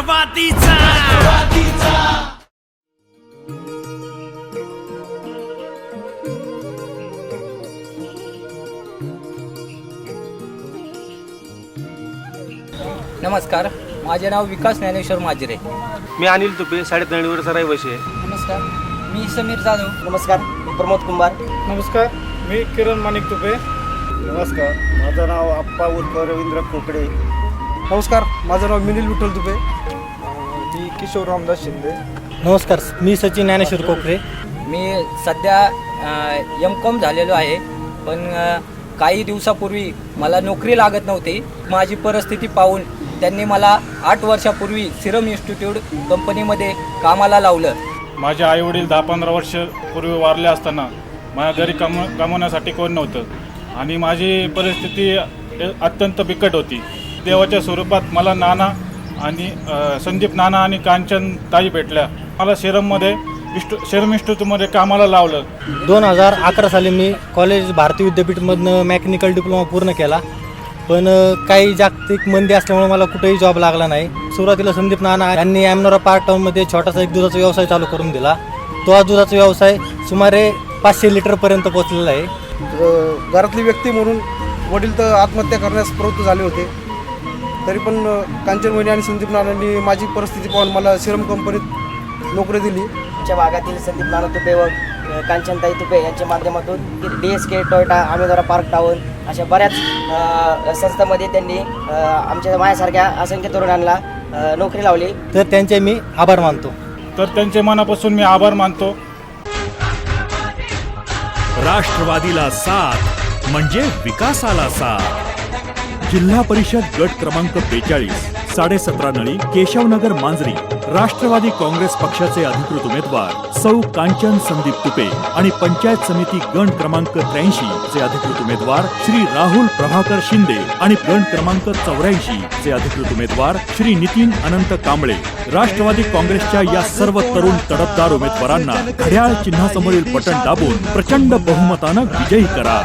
राष्ट्रवादीचा नमस्कार, माझे नाव विकास ज्ञानेश्वर माजरे. मी अनिल तुपे, 3.5 रहिवासी आहे. नमस्कार, मी समीर जाधव. नमस्कार, मी प्रमोद कुंभार. नमस्कार, मी किरण माणिक तुपे. नमस्कार, माझं नाव आप्पा उर्फ रवींद्र कोकडे. नमस्कार, माझं नाव मिनिल विठ्ठल तुपे. मी किशोर रामदास शिंदे. नमस्कार, मी सचिन ज्ञानेश्वर कोकरे. मी सध्या M.Com झालेलो आहे, पण काही दिवसापूर्वी मला नोकरी लागत नव्हती. माझी परिस्थिती पाहून त्यांनी मला 8 वर्षापूर्वी सिरम इन्स्टिट्यूट कंपनीमध्ये कामाला लावलं. माझे आईवडील 10-15 वर्ष पूर्वी वारले असताना माझ्या घरी कमवण्यासाठी कोण नव्हतं आणि माझी परिस्थिती अत्यंत बिकट होती. देवाच्या स्वरूपात मला नाना आणि संदीप नाना आणि कांचन ताई भेटल्या. मला सिरम इन्स्टिट्यूटमध्ये कामाला लावलं. 2011 साली मी कॉलेज भारतीय विद्यापीठमधनं मेकॅनिकल डिप्लोमा पूर्ण केला, पण काही जागतिक मंदी असल्यामुळे मला कुठेही जॉब लागला नाही. सुरुवातीला संदीप नाना यांनी ॲमनोरा पार्ट टाऊनमध्ये छोटासा एक दुधाचा व्यवसाय चालू करून दिला. तो आज दुधाचा व्यवसाय सुमारे 500 लिटरपर्यंत पोहोचलेला आहे. घरातली व्यक्ती म्हणून वडील तर आत्महत्या करण्यास प्रवृत्त झाले होते, तरी पण कांचन वहिनी आणि संदीप नानांनी माझी परिस्थिती पाहून मला सिरम कंपनीत नोकरी दिली. आमच्या भागातील संदीप नाना तुपे व कांचनताई तुपे यांच्या माध्यमातून DSK, टोयोटा, ॲमनोरा पार्क टाऊन अशा बऱ्याच संस्थांमध्ये त्यांनी आमच्या माझ्यासारख्या असंख्य तरुणांना नोकरी लावली. तर त्यांचे मी आभार मानतो. तर त्यांचे मनापासून मी आभार मानतो. राष्ट्रवादीला साथ म्हणजे विकासाला साथ. जिल्हा परिषद गट क्रमांक 42, 17.5 नळी, केशवनगर, मांजरी. राष्ट्रवादी काँग्रेस पक्षाचे अधिकृत उमेदवार सौ कांचन संदीप तुपे आणि पंचायत समिती गण क्रमांक 83 चे अधिकृत उमेदवार श्री राहुल प्रभाकर शिंदे आणि गण क्रमांक 84 चे अधिकृत उमेदवार श्री नितीन अनंत कांबळे. राष्ट्रवादी काँग्रेसच्या या सर्व तरुण तडफदार उमेदवारांना घड्याळ चिन्हासमोरील बटन दाबून प्रचंड बहुमतानं विजयी करा.